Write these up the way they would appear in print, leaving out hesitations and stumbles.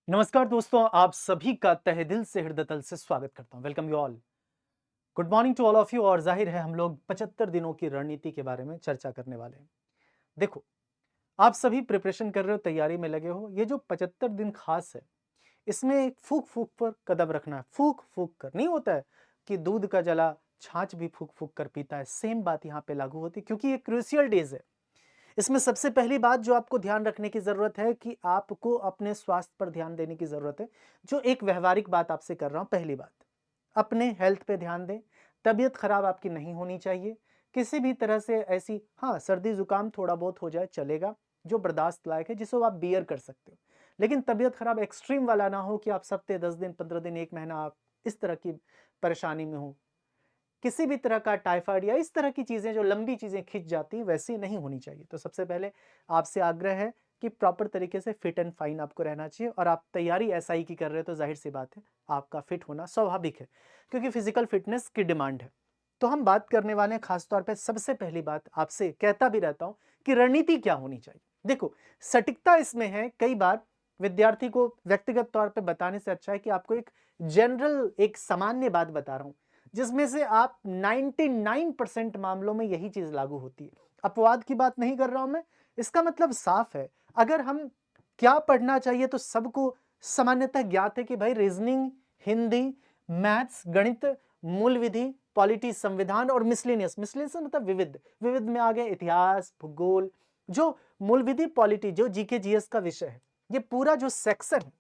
नमस्कार दोस्तों, आप सभी का तहे दिल से हृदय तल से स्वागत करता हूं। Welcome you all. Good morning to all of you. और जाहिर है हम लोग 75 दिनों की रणनीति के बारे में चर्चा करने वाले हैं। देखो, आप सभी प्रिपरेशन कर रहे हो, तैयारी में लगे हो। ये जो 75 दिन खास है, इसमें एक फूक फूक पर कदम रखना है। फूक फूक कर नहीं होता है कि दूध का जला छाछ भी फूक फूक कर पीता है। सेम बात यहाँ पे लागू होती है, क्योंकि ये क्रूशियल डेज है। इसमें सबसे पहली बात जो आपको ध्यान रखने की ज़रूरत है कि आपको अपने स्वास्थ्य पर ध्यान देने की ज़रूरत है। जो एक व्यावहारिक बात आपसे कर रहा हूँ, पहली बात, अपने हेल्थ पे ध्यान दें। तबीयत खराब आपकी नहीं होनी चाहिए। किसी भी तरह से ऐसी, हाँ, सर्दी-ज़ुकाम थोड़ा बहुत हो जाए चलेगा, जो बर्दाश्त लायक है, जिसको आप बियर कर सकते हो। लेकिन तबीयत खराब एक्सट्रीम वाला ना हो कि आप हफ्ते, 10 दिन, 15 दिन, 1 महीना आप इस तरह की परेशानी में हो। किसी भी तरह का टाइफाइड या इस तरह की चीज़ें जो लंबी चीज़ें खिंच जाती हैं, वैसी नहीं होनी चाहिए। तो सबसे पहले आपसे आग्रह है कि प्रॉपर तरीके से फिट एंड फाइन आपको रहना चाहिए। और आप तैयारी एसआई की कर रहे हो तो ज़ाहिर-सी बात है, आपका फिट होना स्वाभाविक है, क्योंकि फिज़िकल फिटनेस की डिमांड है। तो हम बात करने वाले हैं खास तौर पे, सबसे पहली बात आपसे कहता भी रहता हूँ कि रणनीति क्या होनी चाहिए। देखो, सटीकता इसमें है, कई बार विद्यार्थी को व्यक्तिगत तौर पे बताने से अच्छा है कि आपको एक जनरल, एक सामान्य बात बता रहा हूँ, जिसमें से आप 99% मामलों में यही चीज़ लागू होती है। अपवाद की बात नहीं कर रहा हूँ मैं, इसका मतलब साफ है। अगर हम क्या पढ़ना चाहिए, तो सबको सामान्यतः ज्ञात है कि भाई रीज़निंग, हिंदी, मैथ्स, गणित, मूल विधि, पॉलिटी, संविधान और मिसलेनियस। मिसलेनियस मतलब विविध। विविध में आ गए इतिहास, भूगोल, जो मूल विधि, पॉलिटी, जो जीके जीएस का विषय है। ये पूरा जो सेक्शन है,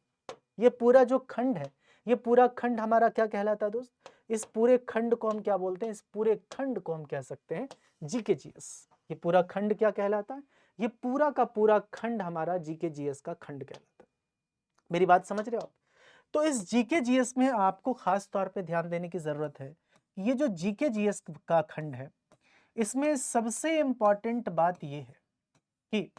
ये पूरा जो खंड है, ये पूरा खंड हमारा क्या कहलाता है दोस्त? इस पूरे खंड को हम क्या बोलते हैं? इस पूरे खंड को हम कह सकते हैं जीके जीएस। ये पूरा खंड क्या कहलाता है? ये पूरा का पूरा खंड हमारा जीके जीएस का खंड कहलाता है। मेरी बात समझ रहे हो आप? तो इस जीके जीएस में आपको खास तौर पे ध्यान देने की जरूरत है। ये जो जीके जीएस का खंड है, इसमें सबसे इंपॉर्टेंट बात ये है कि,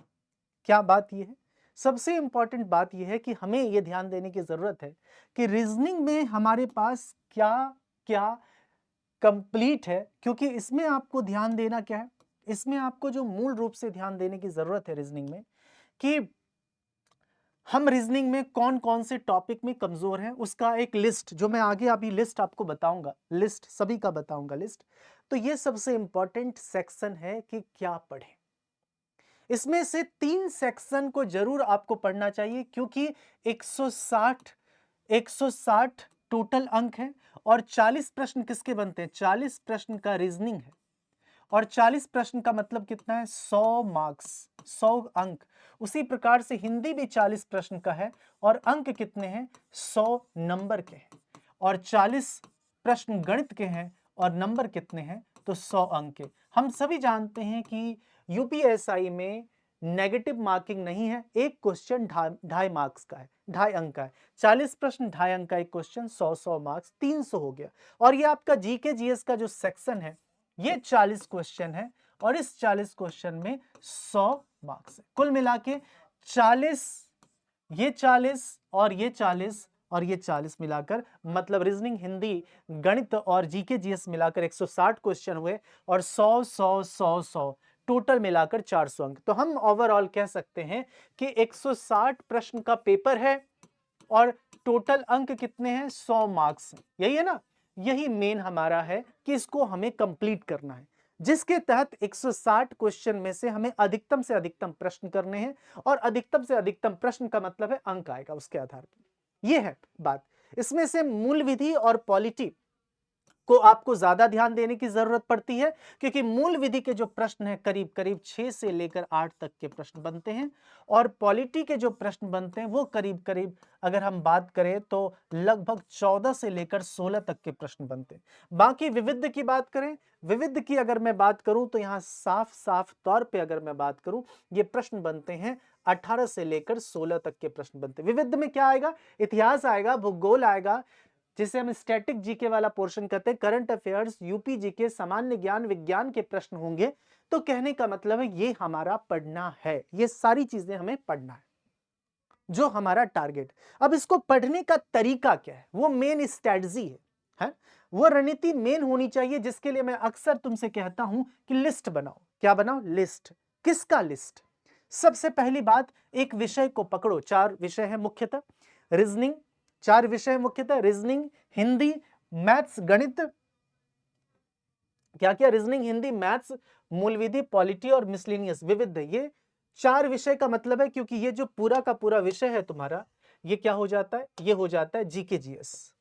क्या बात ये है? सबसे इंपॉर्टेंट बात ये है कि हमें ये ध्यान देने की ज़रूरत है कि रीज़निंग में हमारे पास क्या-क्या कंप्लीट है, क्योंकि इसमें आपको ध्यान देना क्या है? इसमें आपको जो मूल रूप से ध्यान देने की ज़रूरत है रीज़निंग में, कि हम रीज़निंग में कौन-कौन से टॉपिक में कमज़ोर हैं, उसका एक लिस्ट, जो मैं आगे अभी लिस्ट आपको बताऊँगा, लिस्ट सभी का बताऊँगा लिस्ट। तो ये सबसे इंपॉर्टेंट सेक्शन है कि क्या पढ़ें। इसमें से 3 सेक्शन को ज़रूर आपको पढ़ना चाहिए, क्योंकि 160 160 टोटल अंक हैं और 40 प्रश्न किसके बनते हैं? 40 प्रश्न का रीजनिंग है। और 40 प्रश्न का मतलब कितना है? 100 मार्क्स, 100 अंक। उसी प्रकार से हिंदी भी 40 प्रश्न का है और अंक कितने हैं? 100 नंबर के हैं। और 40 प्रश्न गणित के हैं और नंबर कितने हैं? तो 100 अंक के। हम सभी जानते हैं कि यूपीएसआई में नेगेटिव मार्किंग नहीं है। एक क्वेश्चन ढाई मार्क्स का है, ढाई अंक का है। 40 प्रश्न ढाई अंक का एक क्वेश्चन, 100 मार्क्स, 300 हो गया। और ये आपका जीके जीएस का जो सेक्शन है, ये 40 क्वेश्चन है और इस 40 क्वेश्चन में 100 मार्क्स है। कुल मिला के 40, ये 40 और ये 40 और ये 40 मिलाकर, मतलब रीजनिंग, हिंदी, गणित और जीके जीएस मिलाकर 160 क्वेश्चन हुए और 100 100 100 100 टोटल मिलाकर 400 अंक। तो हम ओवरऑल कह सकते हैं कि 160 प्रश्न का पेपर है और टोटल अंक कितने हैं? 100 मार्क्स। यही है ना? यही मेन हमारा है कि इसको हमें कंप्लीट करना है, जिसके तहत 160 क्वेश्चन में से हमें अधिकतम से अधिकतम प्रश्न करने हैं। और अधिकतम से अधिकतम प्रश्न का मतलब है अंक आएगा उसके आधार पर। यह है बात। इसमें से मूल विधि और पॉलिटी को आपको ज्यादा ध्यान देने की जरूरत पड़ती है, क्योंकि मूल विधि के जो प्रश्न हैं, करीब करीब 6 से लेकर 8 तक के प्रश्न बनते हैं। और पॉलिटी के जो प्रश्न बनते हैं, वो करीब करीब, अगर हम बात करें तो लगभग 14 से लेकर 16 तक के प्रश्न बनते हैं। बाकी विविध की बात करें, विविध की अगर मैं बात करूं तो यहां साफ साफ तौर पे अगर मैं बात करूं, ये प्रश्न बनते हैं 18 से लेकर 16 तक के प्रश्न बनते हैं। विविध में क्या आएगा? इतिहास आएगा, भूगोल आएगा, जिसे हम स्टैटिक जीके वाला पोर्शन कहते हैं, करंट अफेयर्स, यूपी जीके, सामान्य ज्ञान, विज्ञान के प्रश्न होंगे। तो कहने का मतलब है ये हमारा पढ़ना है, ये सारी चीजें हमें पढ़ना है, जो हमारा टारगेट। अब इसको पढ़ने का तरीका क्या है? वो मेन स्ट्रेटजी है? वो रणनीति मेन होनी चाहिए, जिसके लिए मैं अक्सर तुमसे कहता हूं कि लिस्ट बनाओ। क्या बनाओ? लिस्ट। किसका लिस्ट? सबसे पहली बात, एक विषय को पकड़ो। 4 विषय है मुख्यतः। रीजनिंग, 4 विषय मुख्यतः, रीजनिंग, हिंदी, मैथ्स, गणित, क्या क्या, रीजनिंग, हिंदी, मैथ्स, मूल विधि, पॉलिटी और मिसलेनियस, विविध। ये 4 विषय का मतलब है, क्योंकि ये जो पूरा का पूरा विषय है तुम्हारा, ये क्या हो जाता है, ये हो जाता है जीके जीएस।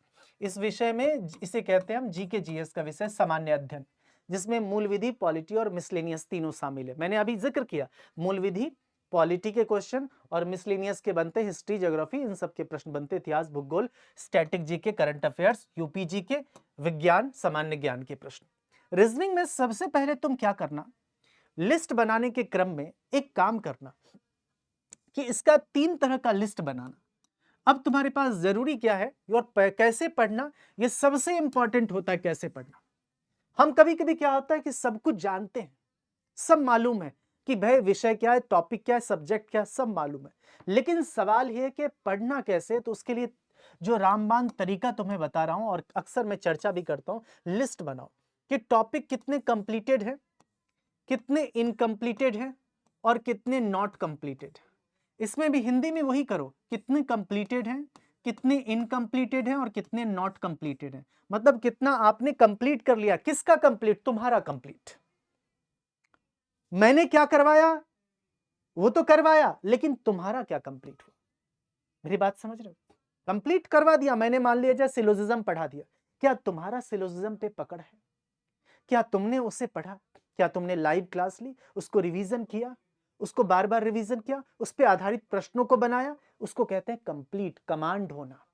इस विषय में इसे कहते हैं हम जीके जीएस का विषय, सामान्य अध्ययन, जिसमें मूल विधि, पॉलिटी और मिसलेनियस तीनों शामिल है। मैंने अभी जिक्र किया, मूल विधि, पॉलिटी के क्वेश्चन और मिसलेनियस के बनते हिस्ट्री, ज्योग्राफी, इन सब के प्रश्न बनते, इतिहास, भूगोल, static GK, current affairs, UP GK, विज्ञान, सामान्य ज्ञान के प्रश्न। रीजनिंग में सबसे पहले तुम क्या करना, लिस्ट बनाने के क्रम में एक काम करना कि इसका 3 तरह का लिस्ट बनाना। अब तुम्हारे पास जरूरी क्या है और कैसे पढ़ना, ये सबसे इंपॉर्टेंट होता है, कैसे पढ़ना। हम कभी कभी क्या होता है कि सब कुछ जानते हैं, सब मालूम है कि भाई विषय क्या है, टॉपिक क्या है, सब्जेक्ट क्या है, सब मालूम है, लेकिन सवाल यह है कि पढ़ना कैसे। तो उसके लिए जो रामबाण तरीका तुम्हें बता रहा हूं और अक्सर मैं चर्चा भी करता हूं, लिस्ट बनाओ कि टॉपिक कितने कंप्लीटेड है, कितने इनकम्प्लीटेड है और कितने नॉट कंप्लीटेड। इसमें भी हिंदी में वही करो, कितने कंप्लीटेड हैं, कितने इनकम्प्लीटेड हैं और कितने नॉट कंप्लीटेड हैं। मतलब कितना आपने कंप्लीट कर लिया, किसका कंप्लीट, तुम्हारा कंप्लीट। मैंने क्या करवाया वो तो करवाया, लेकिन तुम्हारा क्या कंप्लीट हुआ। मेरी बात समझ रहे हो, कंप्लीट करवा दिया मैंने, मान लिया जाए सिलोजिज्म पढ़ा दिया, क्या तुम्हारा सिलोजिज्म पे पकड़ है, क्या तुमने उसे पढ़ा, क्या तुमने लाइव क्लास ली, उसको रिवीजन किया, उसको बार बार रिवीजन किया, उस पर आधारित प्रश्नों को बनाया, उसको कहते हैं कंप्लीट, कमांड होना।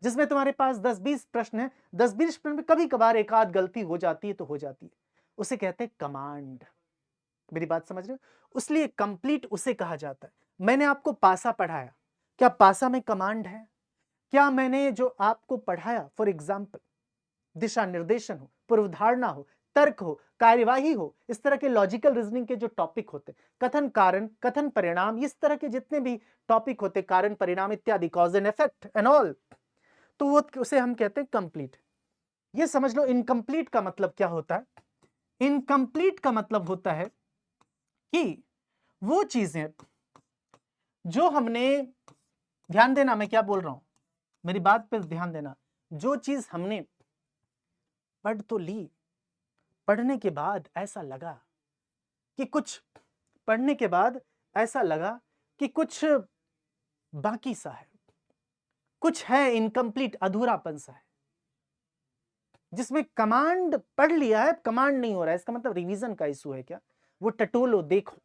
जिसमें तुम्हारे पास 10-20 प्रश्न है, 10-20 प्रश्न में कभी कभार एक आध गलती हो जाती है तो हो जाती है, उसे कहते हैं कमांड। मेरी बात समझ रहे हो, इसलिए कंप्लीट उसे कहा जाता है। मैंने आपको पासा पढ़ाया, क्या पासा में कमांड है, क्या मैंने जो आपको पढ़ाया फॉर एग्जाम्पल दिशा निर्देशन हो, पूर्वधारणा हो, तर्क हो, कार्यवाही हो, इस तरह के लॉजिकल रीजनिंग के जो टॉपिक होते, कथन कारण, कथन परिणाम, इस तरह के जितने भी टॉपिक होते, कारण परिणाम इत्यादि, cause and effect and all, तो वो उसे हम कहते हैं कंप्लीट। ये समझ लो इनकम्प्लीट का मतलब क्या होता है। इनकम्प्लीट का मतलब होता है कि वो चीजें जो हमने, ध्यान देना मैं क्या बोल रहा हूं, मेरी बात पे ध्यान देना, जो चीज हमने पढ़ तो ली, पढ़ने के बाद ऐसा लगा कि कुछ, पढ़ने के बाद ऐसा लगा कि कुछ बाकी सा है, कुछ है इनकम्प्लीट, अधूरापन सा है, जिसमें कमांड पढ़ लिया है, कमांड नहीं हो रहा है, इसका मतलब रिवीजन का इशू है क्या, वो टटोलो, देखो,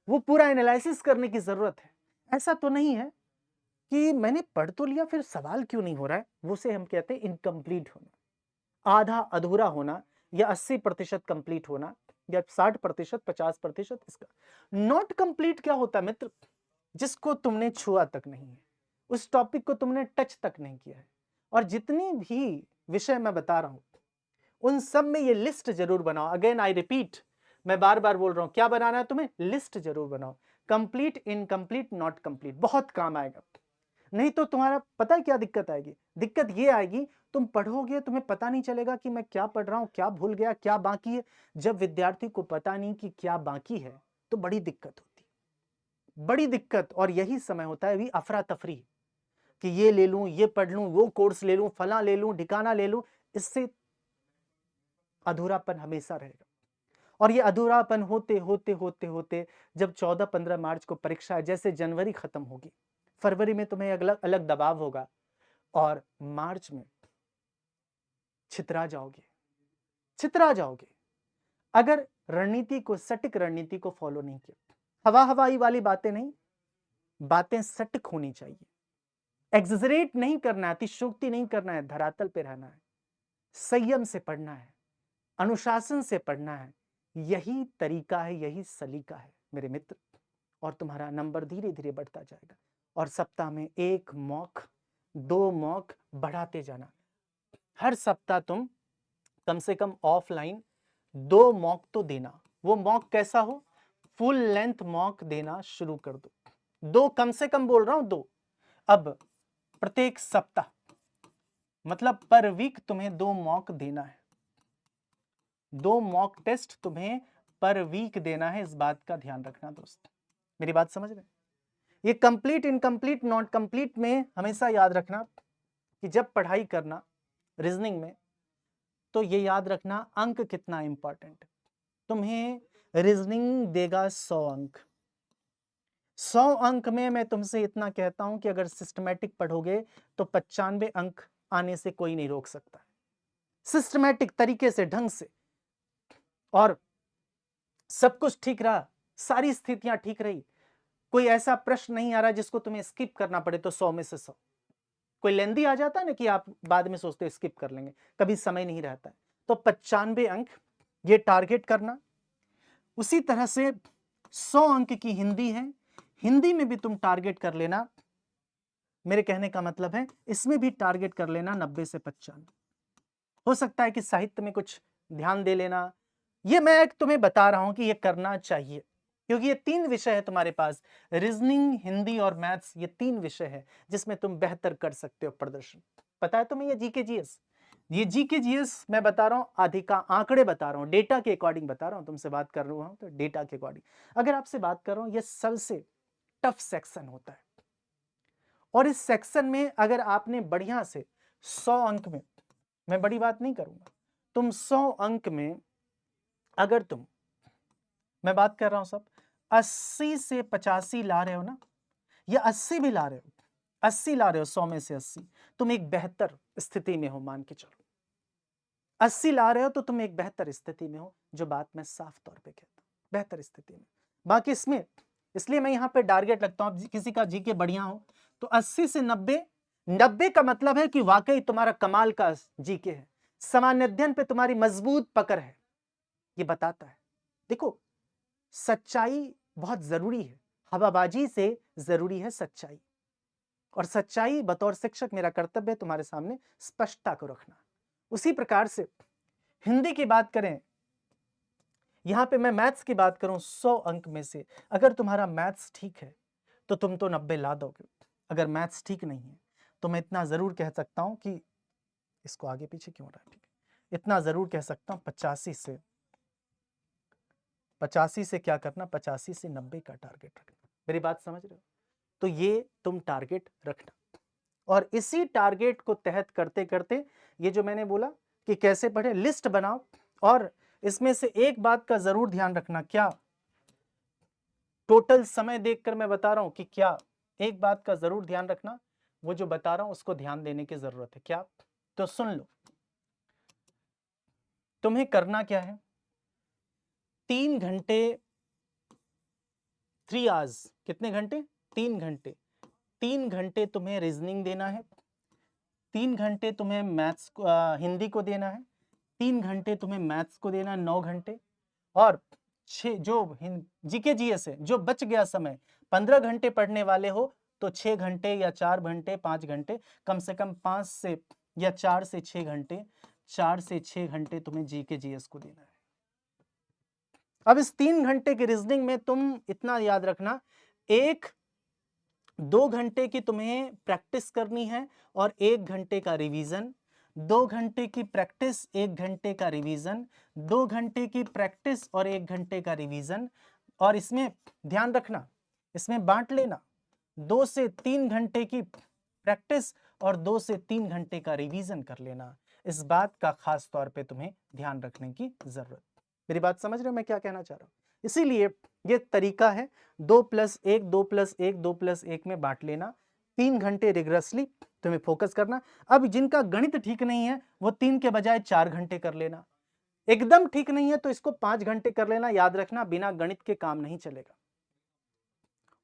वो पूरा एनालिसिस करने की जरूरत है। ऐसा तो नहीं है कि मैंने पढ़ तो लिया फिर सवाल क्यों नहीं हो रहा है, वो से हम कहते हैं इनकम्प्लीट होना, आधा अधूरा होना, या 80% कंप्लीट होना, या 60%, 50%। इसका नॉट कंप्लीट क्या होता है मित्र, जिसको तुमने छुआ तक नहीं है, उस टॉपिक को तुमने टच तक नहीं किया है। और जितनी भी विषय मैं बता रहा हूं उन सब में ये लिस्ट जरूर बनाओ। अगेन आई रिपीट, मैं बार बार बोल रहा हूं, क्या बनाना है तुम्हें, लिस्ट जरूर बनाओ, कंप्लीट, इनकम्प्लीट, नॉट कंप्लीट, बहुत काम आएगा। नहीं तो तुम्हारा पता है क्या दिक्कत आएगी, दिक्कत ये आएगी, तुम पढ़ोगे तुम्हें पता नहीं चलेगा कि मैं क्या पढ़ रहा हूं, क्या भूल गया, क्या बाकी है। जब विद्यार्थी को पता नहीं कि क्या बाकी है तो बड़ी दिक्कत होती है, बड़ी दिक्कत। और यही समय होता है अभी अफरा तफरी, कि ये ले लूं, ये पढ़ लूं, वो कोर्स ले लूं, फला ले लूं, ठिकाना ले लूं, इससे अधूरापन हमेशा रहेगा। और ये अधूरापन होते होते होते होते जब 14-15 मार्च को परीक्षा है, जैसे जनवरी खत्म होगी, फरवरी में तुम्हें अलग अलग दबाव होगा, और मार्च में छितरा जाओगे, छितरा जाओगे अगर रणनीति को, सटीक रणनीति को फॉलो नहीं किया। हवा हवाई वाली बातें नहीं, बातें सटीक होनी चाहिए, एग्जरेट नहीं करना है, अतिशयोक्ति नहीं करना है, धरातल पे रहना है, संयम से पढ़ना है, अनुशासन से पढ़ना है। यही तरीका है, यही सलीका है मेरे मित्र, और तुम्हारा नंबर धीरे धीरे बढ़ता जाएगा। और सप्ताह में 1 मॉक, 2 मॉक बढ़ाते जाना। हर सप्ताह तुम कम से कम ऑफलाइन 2 मॉक तो देना। वो मॉक कैसा हो, फुल लेंथ मॉक देना शुरू कर दो, 2 कम से कम बोल रहा हूं, 2। अब प्रत्येक सप्ताह, मतलब पर वीक तुम्हें 2 मॉक देना है, 2 मॉक टेस्ट तुम्हें पर वीक देना है, इस बात का ध्यान रखना दोस्त। मेरी बात समझ रहे, ये कंप्लीट, इनकम्प्लीट, नॉट कंप्लीट में हमेशा याद रखना कि जब पढ़ाई करना रीजनिंग में, तो ये याद रखना अंक कितना इंपॉर्टेंट है। तुम्हें रीजनिंग देगा 100 अंक। 100 अंक में मैं तुमसे इतना कहता हूं कि अगर सिस्टमैटिक पढ़ोगे तो 95 अंक आने से कोई नहीं रोक सकता। सिस्टमैटिक तरीके से, ढंग से, और सब कुछ ठीक रहा, सारी स्थितियां ठीक रही, कोई ऐसा प्रश्न नहीं आ रहा जिसको तुम्हें स्किप करना पड़े, तो 100 में से 100। कोई लेंदी आ जाता है ना कि आप बाद में सोचते स्किप कर लेंगे, कभी समय नहीं रहता है, तो 95 अंक ये टारगेट करना। उसी तरह से 100 अंक की हिंदी है, हिंदी में भी तुम टारगेट कर लेना। मेरे कहने का मतलब है इसमें भी टारगेट कर लेना 90 से 95। हो सकता है कि साहित्य में कुछ ध्यान दे लेना। ये मैं तुम्हें बता रहा हूं कि ये करना चाहिए, क्योंकि ये 3 विषय है तुम्हारे पास, रीजनिंग, हिंदी और मैथ्स, ये 3 विषय है जिसमें तुम बेहतर कर सकते हो प्रदर्शन। पता है तुम्हें ये जीके जीएस, ये जीके जीएस मैं बता रहा हूं, आधिका आंकड़े बता रहा हूं, डेटा के अकॉर्डिंग बता रहा हूं, तुमसे बात कर रहा हूं तो डेटा के अकॉर्डिंग अगर आपसे बात कर रहा हूं, ये सबसे टफ सेक्शन होता है। और इस सेक्शन में अगर आपने बढ़िया से 100 अंक में, मैं बड़ी बात नहीं करूंगा, तुम 100 अंक में अगर तुम, मैं बात कर रहा हूं सब 80 से 85 ला रहे हो ना, या 80 भी ला रहे हो, 80 ला रहे हो 100 में से 80, तुम एक बेहतर स्थिति में हो, मान के चलो 80 ला रहे हो तो तुम एक बेहतर स्थिति में हो, जो बात मैं साफ तौर पे कहता हूं, बेहतर स्थिति में। बाकी इसमें, इसलिए मैं यहां पे टारगेट लगता हूं, किसी का जीके बढ़िया हो तो 80 से 90, 90 का मतलब है कि वाकई तुम्हारा कमाल का जीके है, सामान्य अध्ययन पे तुम्हारी मजबूत पकड़ है, ये बताता है। देखो, सच्चाई बहुत जरूरी है, हवाबाजी से जरूरी है सच्चाई, और सच्चाई बतौर शिक्षक मेरा कर्तव्य है तुम्हारे सामने स्पष्टता को रखना। उसी प्रकार से हिंदी की बात करें, यहां पे मैं मैथ्स की बात करूं, 100 अंक में से अगर तुम्हारा मैथ्स ठीक है तो तुम तो 90 ला दोगे। अगर मैथ्स ठीक नहीं है तो मैं इतना जरूर कह सकता हूं कि, इसको आगे पीछे क्यों हो रहा है, ठीक है, इतना जरूर कह सकता हूं 85 से क्या करना, 85 से 90 का टारगेट रखना। मेरी बात समझ रहे हो? तो ये तुम टारगेट रखना, और इसी टारगेट को तहत करते करते ये जो मैंने बोला कि कैसे पढ़े, लिस्ट बनाओ। और इसमें से एक बात का जरूर ध्यान रखना, क्या टोटल समय देखकर मैं बता रहा हूं कि क्या, एक बात का जरूर ध्यान रखना, वो जो बता रहा हूं उसको ध्यान देने की जरूरत है। क्या? तो सुन लो, तुम्हें करना क्या है, 3 घंटे, 3 आवर्स, कितने घंटे, 3 घंटे, 3 घंटे तुम्हें रीजनिंग देना है, 3 घंटे तुम्हें मैथ्स को, हिंदी को देना है, 3 घंटे तुम्हें मैथ्स को देना है, 9 घंटे, और 6 जो जीके जीएस है, जो बच गया समय, 15 घंटे पढ़ने वाले हो तो 6 घंटे या 4 घंटे, 5 घंटे, कम से कम 5 से या 4 से 6 घंटे, 4 से 6 घंटे तुम्हें जीके जीएस को देना है। अब इस 3 घंटे के रीजनिंग में तुम इतना याद रखना, 2 घंटे की तुम्हें प्रैक्टिस करनी है और 1 घंटे का रिवीजन, 2 घंटे की प्रैक्टिस, 1 घंटे का रिवीजन, 2 घंटे की प्रैक्टिस और 1 घंटे का रिवीजन। और इसमें ध्यान रखना, इसमें बांट लेना, 2 से 3 घंटे की प्रैक्टिस और 2 से 3 घंटे का रिवीजन कर लेना। इस बात का खास तौर पे तुम्हें ध्यान रखने की जरूरत। मेरी बात समझ रहे हो मैं क्या कहना चाह रहा हूं? इसीलिए ये तरीका है, 2+1, 2+1, 2+1 में बांट लेना, 3 घंटे रिगरसली तुम्हें फोकस करना। अब जिनका गणित ठीक नहीं है वो 3 के बजाय 4 घंटे कर लेना, एकदम ठीक नहीं है तो इसको 5 घंटे कर लेना। याद रखना, बिना गणित के काम नहीं चलेगा।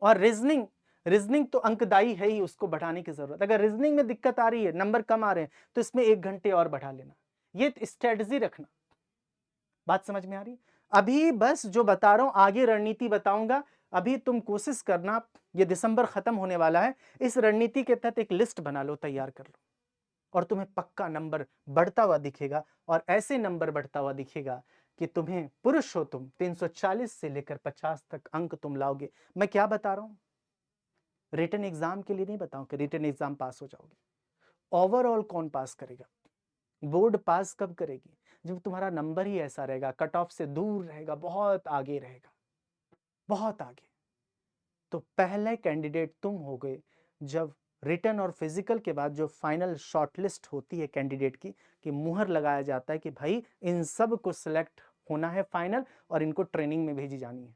और रीजनिंग, रीजनिंग तो अंकदायी है ही, उसको बढ़ाने की जरूरत, अगर रीजनिंग में दिक्कत आ रही है, नंबर कम आ रहे हैं, तो इसमें 1 घंटे और बढ़ा लेना। ये स्ट्रेटजी रखना। बात समझ में आ रही? अभी बस जो बता रहा हूं, आगे रणनीति बताऊंगा। अभी तुम कोशिश करना, ये दिसंबर खत्म होने वाला है, इस रणनीति के तहत एक लिस्ट बना लो, तैयार कर लो, और तुम्हें पक्का नंबर बढ़ता हुआ दिखेगा। और ऐसे नंबर बढ़ता हुआ दिखेगा कि तुम्हें, पुरुष हो तुम, 340 से लेकर 50 तक अंक तुम लाओगे। मैं क्या बता रहा हूं, रिटन एग्जाम के लिए नहीं बताऊं कि रिटन एग्जाम पास हो जाओगे। ओवरऑल कौन पास करेगा, बोर्ड पास कब करेगी, जब तुम्हारा नंबर ही ऐसा रहेगा, कट ऑफ से दूर रहेगा, बहुत आगे रहेगा, बहुत आगे। तो पहले कैंडिडेट तुम हो गए। जब रिटन और फिजिकल के बाद जो फाइनल शॉर्टलिस्ट होती है कैंडिडेट की, कि मुहर लगाया जाता है कि भाई इन सब को सिलेक्ट होना है फाइनल और इनको ट्रेनिंग में भेजी जानी है।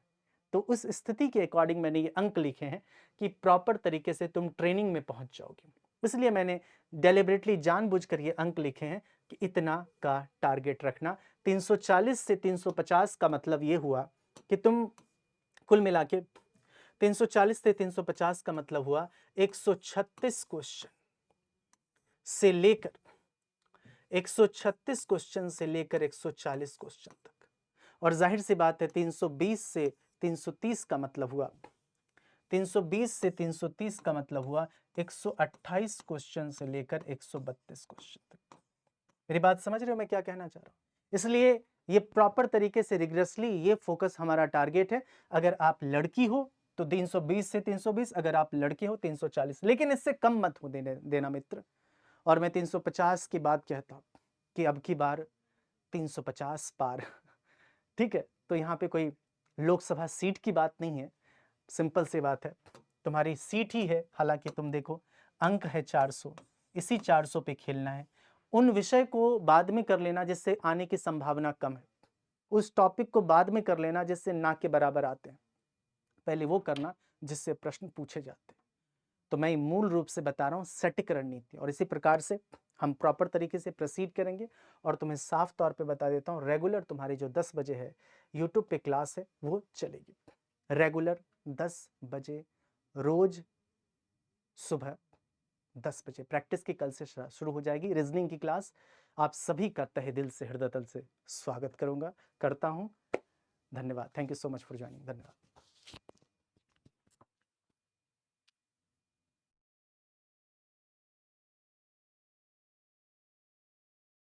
तो उस स्थिति के अकॉर्डिंग मैंने ये अंक लिखे हैं कि प्रॉपर तरीके से तुम ट्रेनिंग में पहुंच जाओगे। इसलिए मैंने डेलिबरेटली जानबूझकर ये अंक लिखे हैं कि इतना का टारगेट रखना। 340 से 350 का मतलब ये हुआ कि तुम कुल मिला के 340 से 350 का मतलब हुआ 136 क्वेश्चन से लेकर 136 क्वेश्चन से लेकर 140 क्वेश्चन तक। और जाहिर सी बात है 320 से 330 का मतलब हुआ 320 से 330 का मतलब हुआ 128 क्वेश्चन से लेकर 132 क्वेश्चन तक। मेरी बात समझ रहे हो मैं क्या कहना चाह रहा हूं? इसलिए ये प्रॉपर तरीके से रिग्रेसली ये फोकस हमारा टारगेट है। अगर आप लड़की हो तो 320 से 320, अगर आप लड़के हो 340, लेकिन इससे कम मत हो देना मित्र। और मैं 350 की बात कहता हूं कि अब की बार 350 पार ठीक है। तो यहाँ पे कोई लोकसभा सीट की बात नहीं है, सिंपल सी बात है, तुम्हारी सीट ही है। हालांकि तुम देखो अंक है 400, इसी 400 पे खेलना है। उन विषय को बाद में कर लेना जिससे आने की संभावना कम है, उस टॉपिक को बाद में कर लेना जिससे ना के बराबर आते हैं, पहले वो करना जिससे प्रश्न पूछे जाते हैं। तो मैं मूल रूप से बता रहा हूँ सटीक रणनीति, और इसी प्रकार से हम प्रॉपर तरीके से प्रोसीड करेंगे। और तुम्हें साफ तौर पे बता देता हूँ, रेगुलर तुम्हारी जो 10 बजे है यूट्यूब पे क्लास है वो चलेगी। रेगुलर 10 बजे रोज सुबह 10 बजे प्रैक्टिस की कल से शुरू हो जाएगी रीजनिंग की क्लास। आप सभी का तहे दिल से हृदय तल से स्वागत करता हूँ। धन्यवाद। Thank you so much for joining. धन्यवाद।